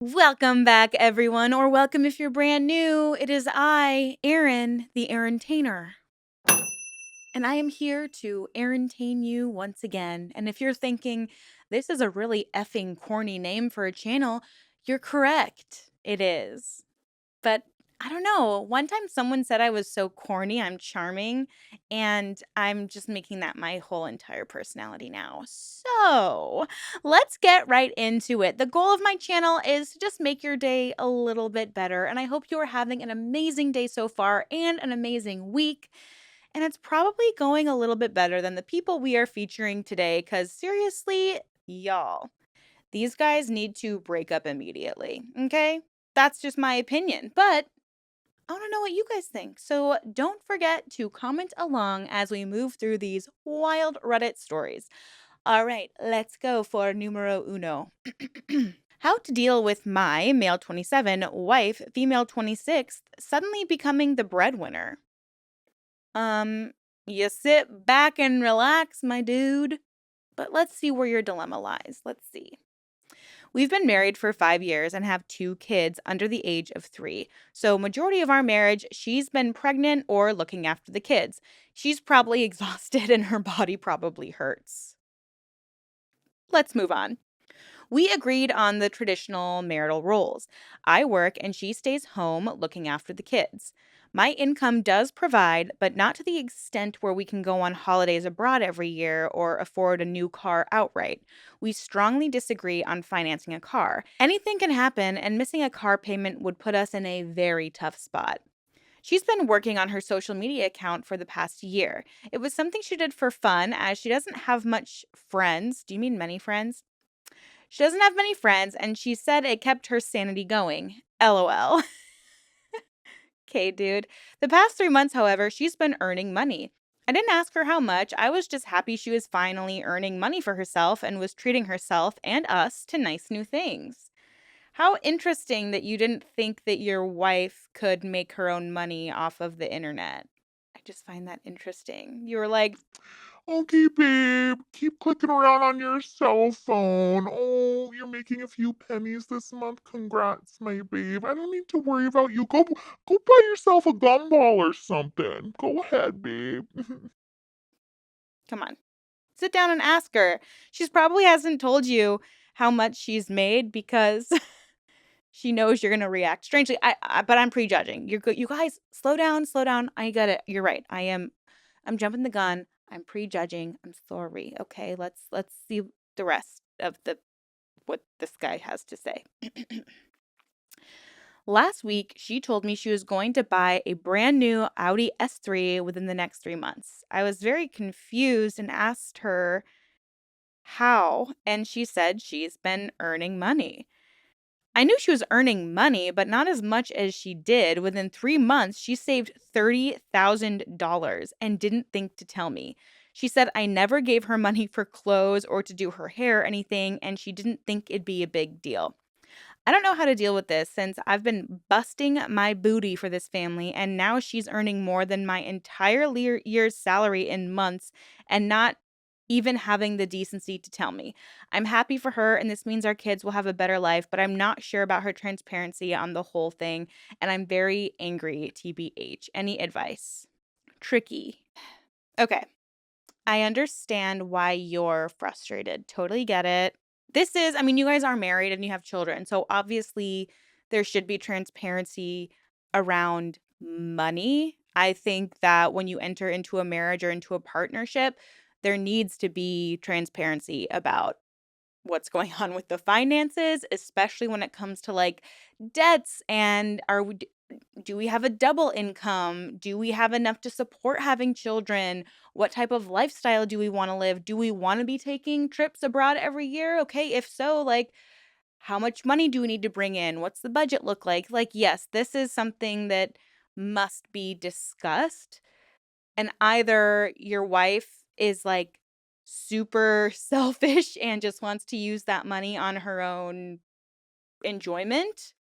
Welcome back, everyone, or welcome if you're brand new. It is I, Erin, the Erintainer, and I am here to Erintain you once again. And if you're thinking, this is a really effing corny name for a channel, you're correct. It is. But I don't know. One time someone said I was so corny, I'm charming, and I'm just making that my whole entire personality now. So let's get right into it. The goal of my channel is to just make your day a little bit better, and I hope you are having an amazing day so far and an amazing week. And it's probably going a little bit better than the people we are featuring today, because seriously, y'all, these guys need to break up immediately, okay? That's just my opinion, but I want to know what you guys think. So don't forget to comment along as we move through these wild Reddit stories. All right, let's go for numero uno. How to deal with my, male 27, wife, female 26, suddenly becoming the breadwinner. Um, you sit back and relax, my dude. But let's see where your dilemma lies. Let's see. We've been married for 5 years and have 2 kids under the age of 3. So majority of our marriage, she's been pregnant or looking after the kids. She's probably exhausted and her body probably hurts. Let's move on. We agreed on the traditional marital roles. I work and she stays home looking after the kids. My income does provide, but not to the extent where we can go on holidays abroad every year or afford a new car outright. We strongly disagree on financing a car. Anything can happen, and missing a car payment would put us in a very tough spot. She's been working on her social media account for the past year. It was something she did for fun, as she doesn't have much friends. Do you mean many friends? She doesn't have many friends, and she said it kept her sanity going. LOL. Okay, dude. The past 3 months, however, she's been earning money. I didn't ask her how much. I was just happy she was finally earning money for herself and was treating herself and us to nice new things. How interesting that you didn't think that your wife could make her own money off of the internet. I just find that interesting. You were like, Okay, babe, keep clicking around on your cell phone. Oh, you're making a few pennies this month. Congrats, my babe. I don't need to worry about you. Go buy yourself a gumball or something. Go ahead, babe. come on, sit down and ask her. She's probably hasn't told you how much she's made because she knows you're gonna react strangely. But I'm prejudging. You're good. You guys, slow down, slow down. I get it. You're right. I'm jumping the gun. I'm prejudging. I'm sorry. Okay, let's see the rest of the what this guy has to say. Last week, she told me she was going to buy a brand new Audi S3 within the next 3 months. I was very confused and asked her how, and she said she's been earning money. I knew she was earning money, but not as much as she did. Within 3 months, she saved $30,000 and didn't think to tell me. She said I never gave her money for clothes or to do her hair or anything, and she didn't think it'd be a big deal. I don't know how to deal with this since I've been busting my booty for this family, and now she's earning more than my entire year's salary in months and not even having the decency to tell me. I'm happy for her, and this means our kids will have a better life, but I'm not sure about her transparency on the whole thing, and I'm very angry, TBH. Any advice? Tricky. Okay. I understand why you're frustrated. Totally get it. I mean, you guys are married and you have children. So obviously, there should be transparency around money. I think that when you enter into a marriage or into a partnership, there needs to be transparency about what's going on with the finances, especially when it comes to like debts and do we have a double income? Do we have enough to support having children? What type of lifestyle do we want to live? Do we want to be taking trips abroad every year? Okay, if so, like how much money do we need to bring in? What's the budget look like? Like, yes, this is something that must be discussed. And either your wife is like super selfish and just wants to use that money on her own enjoyment,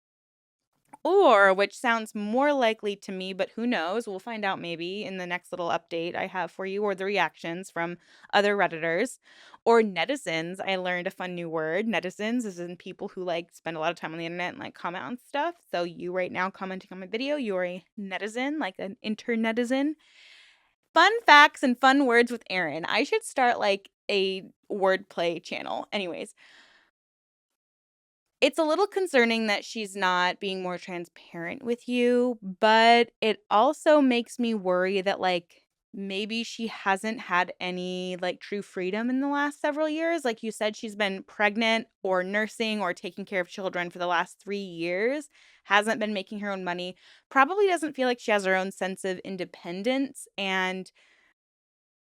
or, which sounds more likely to me, but who knows? We'll find out maybe in the next little update I have for you or the reactions from other Redditors. Or netizens. I learned a fun new word. Netizens is in people who like spend a lot of time on the internet and like comment on stuff. So you right now commenting on my video, you're a netizen, like an internetizen. Fun facts and fun words with Erin. I should start like a wordplay channel. Anyways, it's a little concerning that she's not being more transparent with you, but it also makes me worry that, like, maybe she hasn't had any, like, true freedom in the last several years. Like you said, she's been pregnant or nursing or taking care of children for the last 3 years, hasn't been making her own money, probably doesn't feel like she has her own sense of independence, and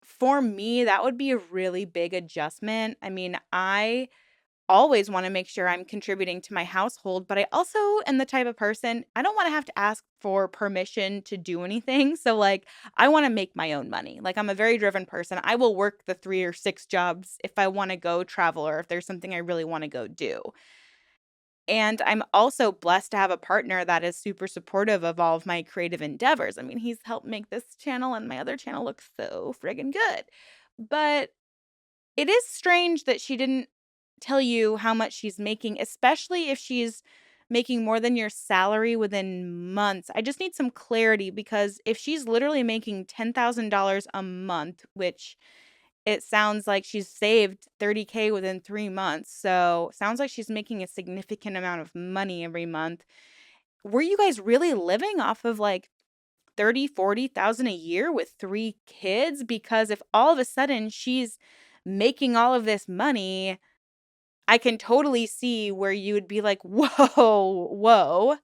for me, that would be a really big adjustment. I mean, I always wanna make sure I'm contributing to my household, but I also am the type of person, I don't wanna have to ask for permission to do anything, so, like, I wanna make my own money. Like, I'm a very driven person. I will work the 3 or 6 jobs if I wanna go travel or if there's something I really wanna go do. And I'm also blessed to have a partner that is super supportive of all of my creative endeavors. I mean, he's helped make this channel and my other channel look so friggin' good. But it is strange that she didn't tell you how much she's making, especially if she's making more than your salary within months. I just need some clarity because if she's literally making $10,000 a month, which it sounds like she's saved 30K within 3 months, so sounds like she's making a significant amount of money every month. Were you guys really living off of, like, 30, 40,000 a year with 3 kids? Because if all of a sudden she's making all of this money, I can totally see where you would be like, "Whoa, whoa,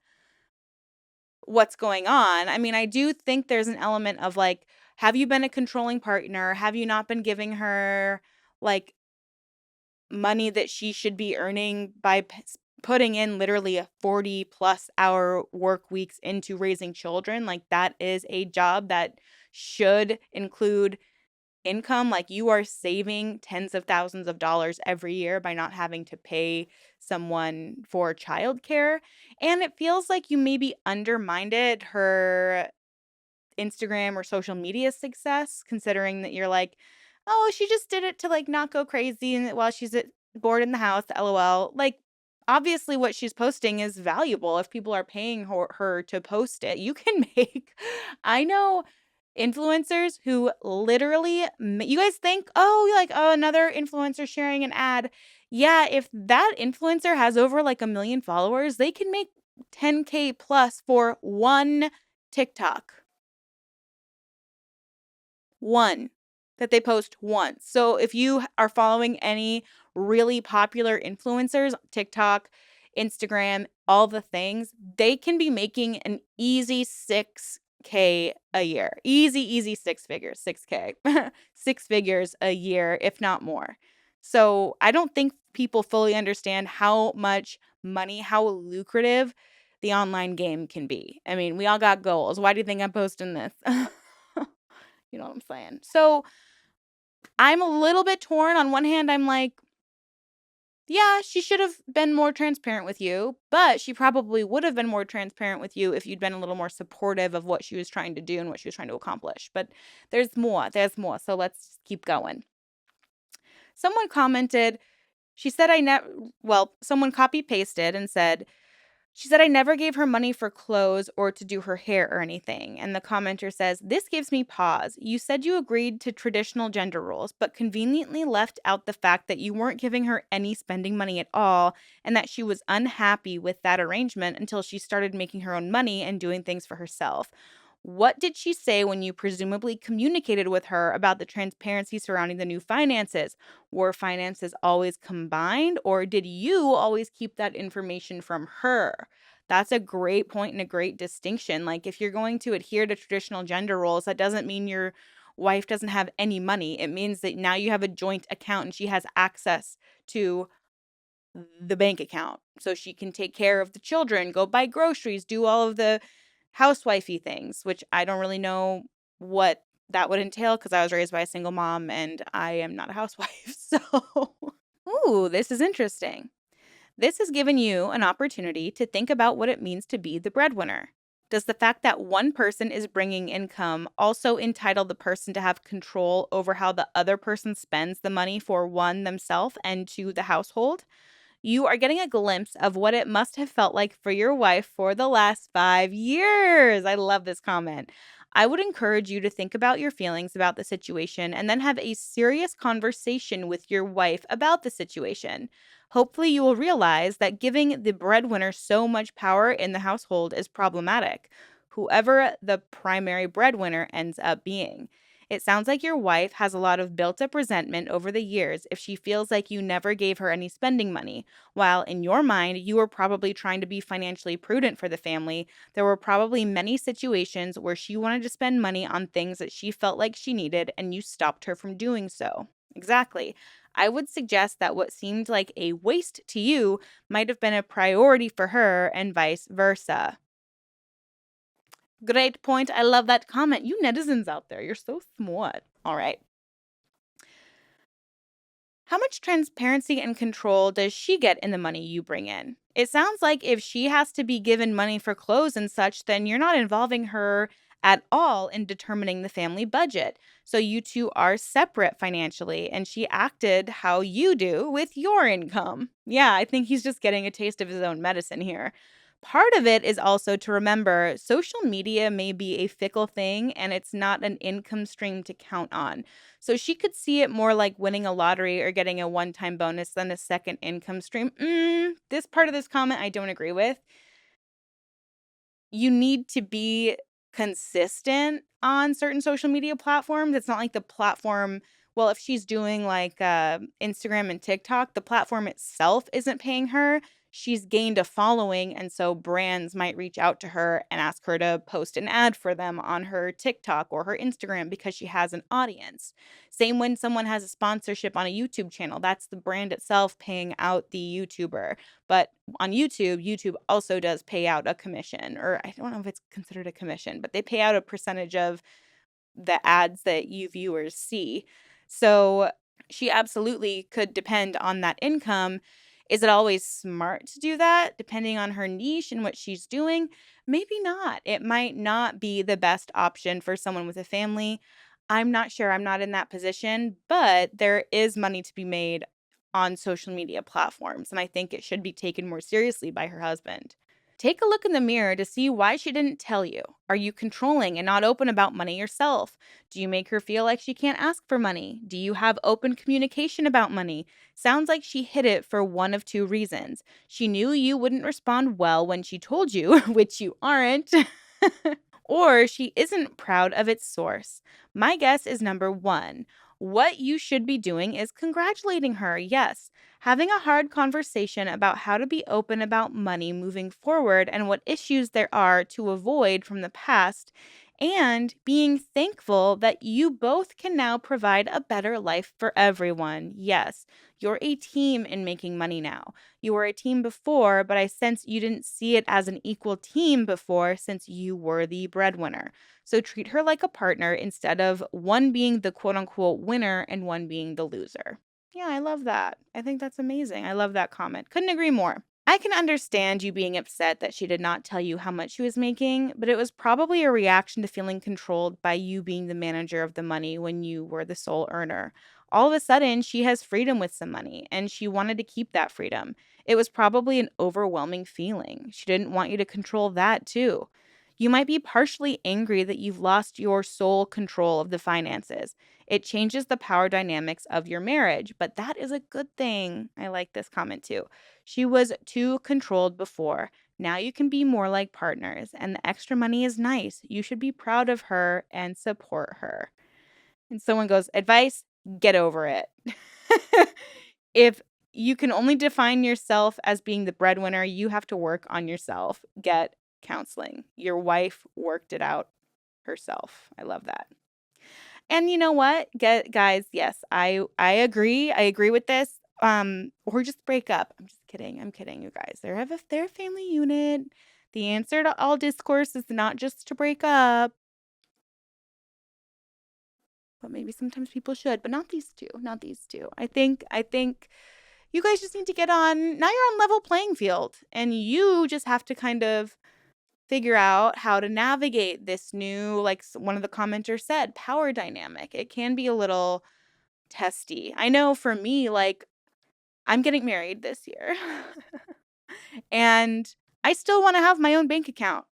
what's going on?" I mean, I do think there's an element of, like, have you been a controlling partner? Have you not been giving her, like, money that she should be earning by putting in literally a 40+ hour work weeks into raising children? Like, that is a job that should include income. Like, you are saving tens of thousands of dollars every year by not having to pay someone for childcare. And it feels like you maybe undermined her Instagram or social media success, considering that you're like, "Oh, she just did it to, like, not go crazy and while she's bored in the house, LOL." Like, obviously what she's posting is valuable if people are paying her to post it. You can make I know influencers who literally you guys think, "Oh, like, oh, another influencer sharing an ad." Yeah, if that influencer has over, like, 1,000,000 followers, they can make 10K plus for 1 TikTok. 1 that they post once. So if you are following any really popular influencers, TikTok, Instagram, all the things, they can be making an easy 6K a year. Easy, easy 6 figures, 6K. 6 figures a year, if not more. So I don't think people fully understand how much money, how lucrative the online game can be. I mean, we all got goals. Why do you think I'm posting this? You know what I'm saying? So, I'm a little bit torn. On one hand, I'm like, yeah, she should have been more transparent with you, but she probably would have been more transparent with you if you'd been a little more supportive of what she was trying to do and what she was trying to accomplish. But there's more. There's more. So let's keep going. Someone commented, she said, I never, well, someone copy pasted and said, she said, I never gave her money for clothes or to do her hair or anything. And the commenter says, this gives me pause. You said you agreed to traditional gender roles, but conveniently left out the fact that you weren't giving her any spending money at all and that she was unhappy with that arrangement until she started making her own money and doing things for herself. What did she say when you presumably communicated with her about the transparency surrounding the new finances? Were finances always combined, or did you always keep that information from her? That's a great point and a great distinction. Like, if you're going to adhere to traditional gender roles, that doesn't mean your wife doesn't have any money. It means that now you have a joint account and she has access to the bank account so she can take care of the children, go buy groceries, do all of the housewifey things, which I don't really know what that would entail because I was raised by a single mom and I am not a housewife. So, ooh, this is interesting. This has given you an opportunity to think about what it means to be the breadwinner. Does the fact that one person is bringing income also entitle the person to have control over how the other person spends the money for one, themselves, and two, the household? You are getting a glimpse of what it must have felt like for your wife for the last 5 years. I love this comment. I would encourage you to think about your feelings about the situation and then have a serious conversation with your wife about the situation. Hopefully, you will realize that giving the breadwinner so much power in the household is problematic, whoever the primary breadwinner ends up being. It sounds like your wife has a lot of built up resentment over the years if she feels like you never gave her any spending money. While in your mind, you were probably trying to be financially prudent for the family, there were probably many situations where she wanted to spend money on things that she felt like she needed and you stopped her from doing so. Exactly. I would suggest that what seemed like a waste to you might have been a priority for her and vice versa. Great point. I love that comment. You netizens out there, you're so smart. All right. How much transparency and control does she get in the money you bring in? It sounds like if she has to be given money for clothes and such, then you're not involving her at all in determining the family budget. So you two are separate financially, and she acted how you do with your income. Yeah, I think he's just getting a taste of his own medicine here. Part of it is also to remember social media may be a fickle thing and it's not an income stream to count on. So she could see it more like winning a lottery or getting a one time bonus than a second income stream. This part of this comment I don't agree with. You need to be consistent on certain social media platforms. It's not like the platform, well, if she's doing like Instagram and TikTok, the platform itself isn't paying her. She's gained a following, and so brands might reach out to her and ask her to post an ad for them on her TikTok or her Instagram because she has an audience. Same when someone has a sponsorship on a YouTube channel, that's the brand itself paying out the YouTuber. But on YouTube, YouTube also does pay out a commission, or I don't know if it's considered a commission, but they pay out a percentage of the ads that you viewers see. So she absolutely could depend on that income. Is it always smart to do that depending on her niche and what she's doing? Maybe not. It might not be the best option for someone with a family. I'm not sure. I'm not in that position, but there is money to be made on social media platforms, and I think it should be taken more seriously by her husband. Take a look in the mirror to see why she didn't tell you. Are you controlling and not open about money yourself? Do you make her feel like she can't ask for money? Do you have open communication about money? Sounds like she hid it for one of two reasons. She knew you wouldn't respond well when she told you, which you aren't. Or she isn't proud of its source. My guess is number one. What you should be doing is congratulating her, yes, having a hard conversation about how to be open about money moving forward and what issues there are to avoid from the past, and being thankful that you both can now provide a better life for everyone. Yes, you're a team in making money now. You were a team before, but I sense you didn't see it as an equal team before since you were the breadwinner. So treat her like a partner instead of one being the quote unquote winner and one being the loser. Yeah, I love that. I think that's amazing. I love that comment. Couldn't agree more. I can understand you being upset that she did not tell you how much she was making, but it was probably a reaction to feeling controlled by you being the manager of the money when you were the sole earner. All of a sudden, she has freedom with some money, and she wanted to keep that freedom. It was probably an overwhelming feeling. She didn't want you to control that, too. You might be partially angry that you've lost your sole control of the finances. It changes the power dynamics of your marriage, but that is a good thing. I like this comment too. She was too controlled before. Now you can be more like partners, and the extra money is nice. You should be proud of her and support her. And someone goes, advice, get over it. If you can only define yourself as being the breadwinner, you have to work on yourself. Get counseling. Your wife worked it out herself. I love that. And you know what? Guys, yes, I agree. I agree with this. Or just break up. I'm just kidding. I'm kidding, you guys. They're a family unit. The answer to all discourse is not just to break up, but maybe sometimes people should, but not these two. Not these two. I think you guys just need to get on. Now you're on level playing field, and you just have to kind of figure out how to navigate this new, like one of the commenters said, power dynamic. It can be a little testy. I know for me, like, I'm getting married this year and I still want to have my own bank account.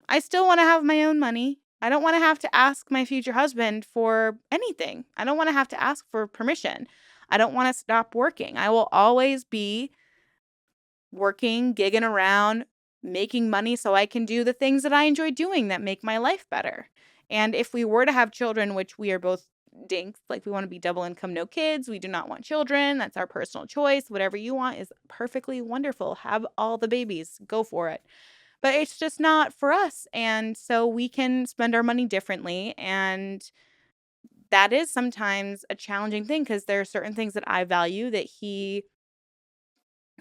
I still want to have my own money. I don't want to have to ask my future husband for anything. I don't want to have to ask for permission. I don't want to stop working. I will always be working, gigging around, making money so I can do the things that I enjoy doing that make my life better. And if we were to have children, which we are both dinks, like we want to be double income, no kids, we do not want children. That's our personal choice. Whatever you want is perfectly wonderful. Have all the babies, go for it. But it's just not for us. And so we can spend our money differently. And that is sometimes a challenging thing because there are certain things that I value that he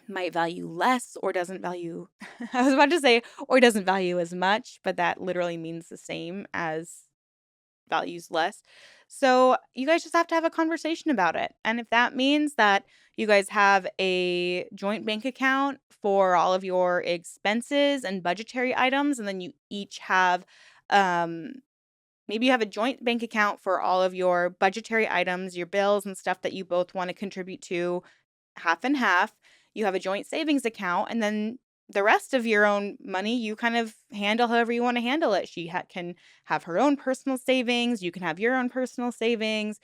might value less or doesn't value. I was about to say, or doesn't value as much, but that literally means the same as values less. So you guys just have to have a conversation about it. And if that means that you guys have a joint bank account for all of your expenses and budgetary items, and then you each have, um, maybe you have a joint bank account for all of your budgetary items, your bills and stuff that you both want to contribute to half and half. You have a joint savings account, and then the rest of your own money, you kind of handle however you want to handle it. She can have her own personal savings. You can have your own personal savings.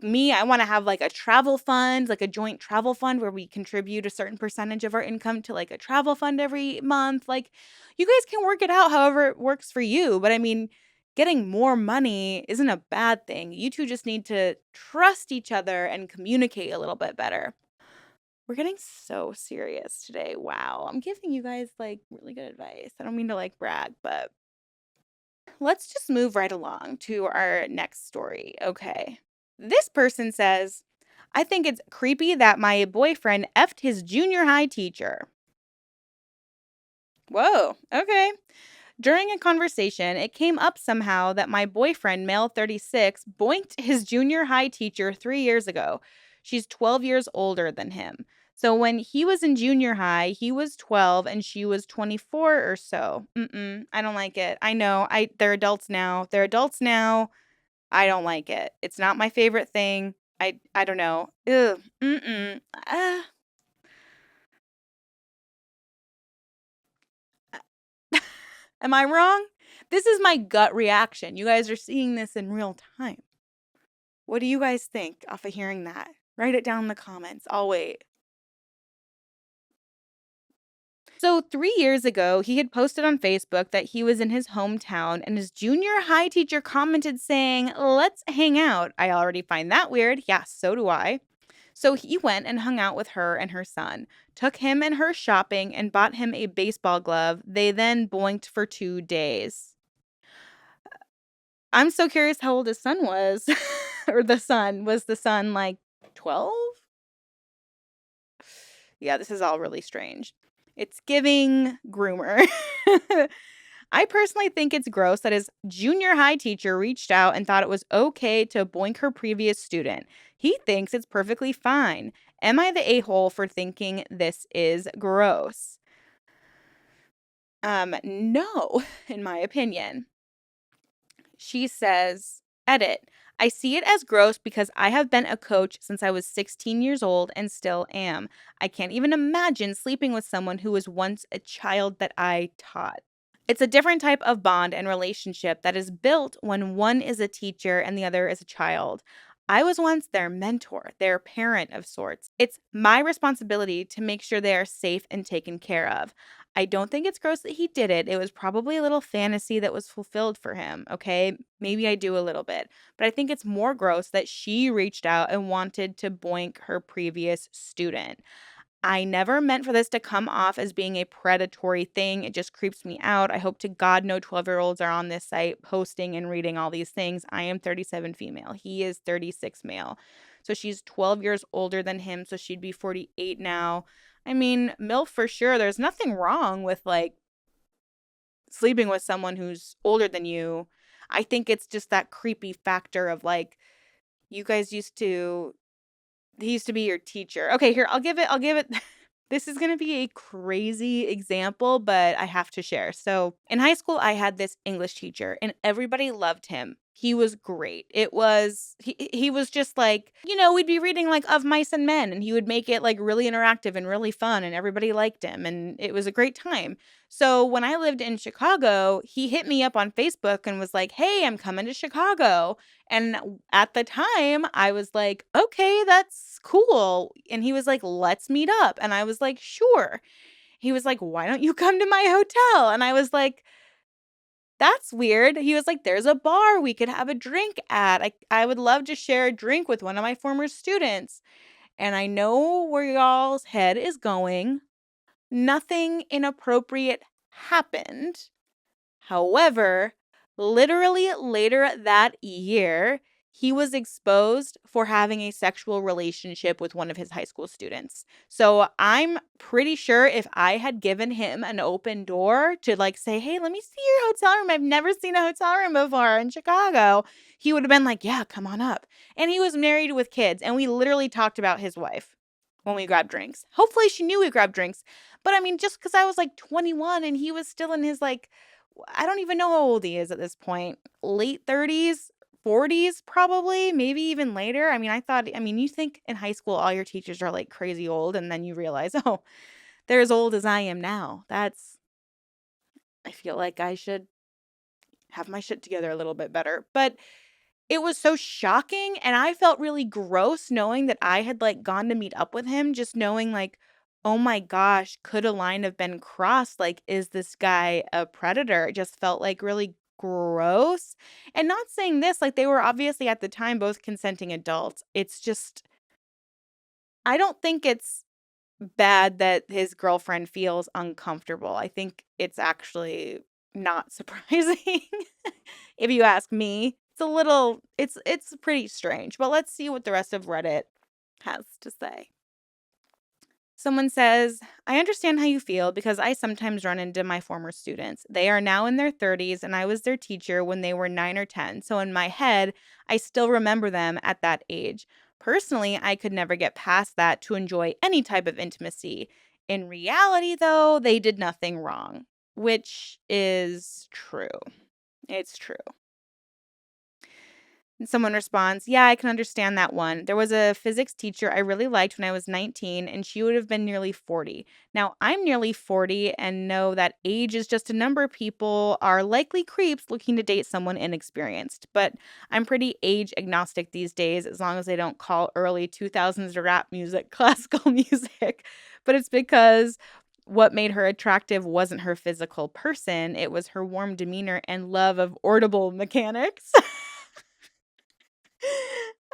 Me, I want to have like a travel fund, like a joint travel fund where we contribute a certain percentage of our income to like a travel fund every month. Like, you guys can work it out however it works for you. But I mean, getting more money isn't a bad thing. You two just need to trust each other and communicate a little bit better. We're getting so serious today. Wow. I'm giving you guys like really good advice. I don't mean to like brag, but let's just move right along to our next story. Okay. This person says, I think it's creepy that my boyfriend effed his junior high teacher. Whoa. Okay. During a conversation, it came up somehow that my boyfriend, male 36, boinked his junior high teacher 3 years ago. She's 12 years older than him. So when he was in junior high, he was 12 and she was 24 or so. I don't like it. I know. They're adults now. They're adults now. I don't like it. It's not my favorite thing. I don't know. Ugh. Ah. Am I wrong? This is my gut reaction. You guys are seeing this in real time. What do you guys think off of hearing that? Write it down in the comments. I'll wait. So, 3 years ago, he had posted on Facebook that he was in his hometown and his junior high teacher commented saying, "Let's hang out." I already find that weird. Yeah, so do I. So, he went and hung out with her and her son, took him and her shopping, and bought him a baseball glove. They then boinked for 2 days. I'm so curious how old his son was. Or the son. Was the son like 12? Yeah, this is all really strange. It's giving groomer. I personally think it's gross that his junior high teacher reached out and thought it was okay to boink her previous student. He thinks it's perfectly fine. Am I the a-hole for thinking this is gross? No, in my opinion. She says, edit. I see it as gross because I have been a coach since I was 16 years old and still am. I can't even imagine sleeping with someone who was once a child that I taught. It's a different type of bond and relationship that is built when one is a teacher and the other is a child. I was once their mentor, their parent of sorts. It's my responsibility to make sure they are safe and taken care of. I don't think it's gross that he did it. It was probably a little fantasy that was fulfilled for him, okay? Maybe I do a little bit. But I think it's more gross that she reached out and wanted to boink her previous student. I never meant for this to come off as being a predatory thing. It just creeps me out. I hope to God no 12-year-olds are on this site posting and reading all these things. I am 37 female. He is 36 male. So she's 12 years older than him. So she'd be 48 now. I mean, MILF for sure. There's nothing wrong with like sleeping with someone who's older than you. I think it's just that creepy factor of like, you guys used to he used to be your teacher. Okay, here, I'll give it This is gonna be a crazy example, but I have to share. So, in high school, I had this English teacher, and everybody loved him. He was great. He was just like, we'd be reading like Of Mice and Men, and he would make it like really interactive and really fun, and everybody liked him, and it was a great time. So, when I lived in Chicago, he hit me up on Facebook and was like, "Hey, I'm coming to Chicago." And at the time, I was like, "Okay, that's cool." And he was like, "Let's meet up." And I was like, "Sure." He was like, "Why don't you come to my hotel?" And I was like, "That's weird." He was like, "There's a bar we could have a drink at. I would love to share a drink with one of my former students." And I know where y'all's head is going. Nothing inappropriate happened. However, literally later that year, he was exposed for having a sexual relationship with one of his high school students. So I'm pretty sure if I had given him an open door to like say, "Hey, let me see your hotel room. I've never seen a hotel room before in Chicago," he would have been like, "Yeah, come on up." And he was married with kids. And we literally talked about his wife when we grabbed drinks. Hopefully she knew we grabbed drinks. But I mean, just because I was like 21 and he was still in his like, I don't even know how old he is at this point. Late 30s, 40s, probably, maybe even later. You think in high school all your teachers are like crazy old, and then you realize, oh, they're as old as I am now. I feel like I should have my shit together a little bit better. But it was so shocking, and I felt really gross knowing that I had, like, gone to meet up with him, just knowing, like, "Oh my gosh, could a line have been crossed? Like, is this guy a predator?" It just felt, like, really gross, and not saying this, like, they were obviously at the time both consenting adults. It's just I don't think it's bad that his girlfriend feels uncomfortable. I think it's actually not surprising, if you ask me. It's pretty strange, but let's see what the rest of Reddit has to say. Someone says, "I understand how you feel because I sometimes run into my former students. They are now in their 30s, and I was their teacher when they were 9 or 10. So in my head, I still remember them at that age. Personally, I could never get past that to enjoy any type of intimacy. In reality, though, they did nothing wrong," which is true. It's true. And someone responds, "Yeah, I can understand that one. There was a physics teacher I really liked when I was 19, and she would have been nearly 40. Now, I'm nearly 40 and know that age is just a number. People are likely creeps looking to date someone inexperienced. But I'm pretty age agnostic these days as long as they don't call early 2000s rap music classical music. But it's because what made her attractive wasn't her physical person, it was her warm demeanor and love of audible mechanics."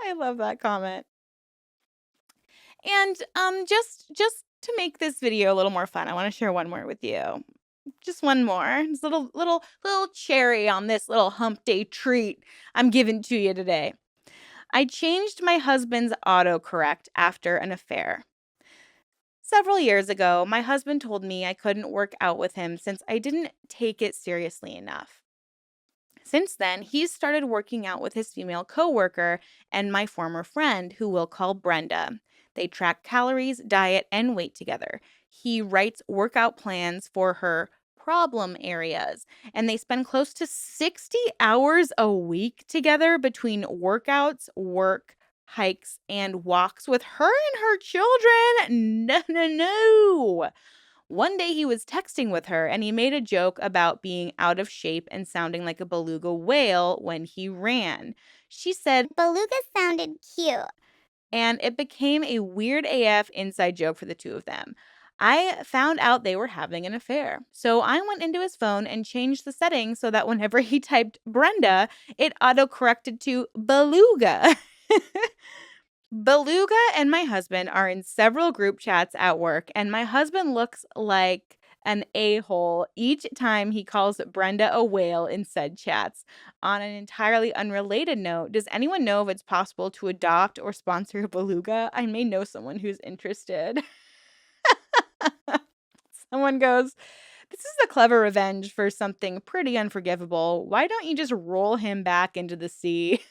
I love that comment. And just to make this video a little more fun, I want to share one more with you. Just one more. Just little cherry on this little hump day treat I'm giving to you today. "I changed my husband's autocorrect after an affair. Several years ago, my husband told me I couldn't work out with him since I didn't take it seriously enough. Since then, he's started working out with his female coworker and my former friend, who we'll call Brenda. They track calories, diet, and weight together. He writes workout plans for her problem areas, and they spend close to 60 hours a week together between workouts, work, hikes, and walks with her and her children. No, no, no. One day he was texting with her and he made a joke about being out of shape and sounding like a beluga whale when he ran. She said, Beluga sounded cute. and it became a weird AF inside joke for the two of them. I found out they were having an affair. So I went into his phone and changed the settings so that whenever he typed Brenda, it autocorrected to beluga." Beluga and my husband are in several group chats at work, and my husband looks like an a-hole each time he calls Brenda a whale in said chats. On an entirely unrelated note, does anyone know if it's possible to adopt or sponsor a beluga? I may know someone who's interested. Someone goes, "This is a clever revenge for something pretty unforgivable. Why don't you just roll him back into the sea?"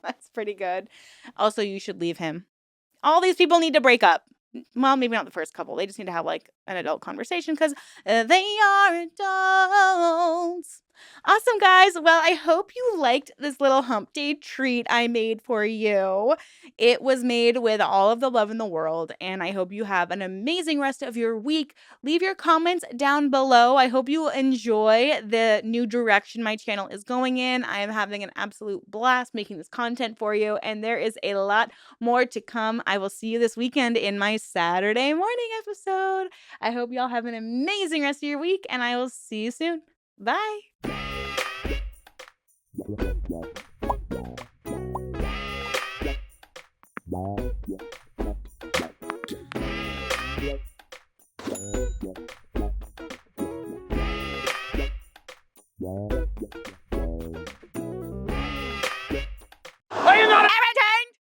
That's pretty good. Also, you should leave him. All these people need to break up. Well, maybe not the first couple. They just need to have like an adult conversation because they are adults. Awesome, guys. Well, I hope you liked this little hump day treat I made for you. It was made with all of the love in the world, and I hope you have an amazing rest of your week. Leave your comments down below. I hope you enjoy the new direction my channel is going in. I am having an absolute blast making this content for you, and there is a lot more to come. I will see you this weekend in my Saturday morning episode. I hope y'all have an amazing rest of your week, and I will see you soon. Bye.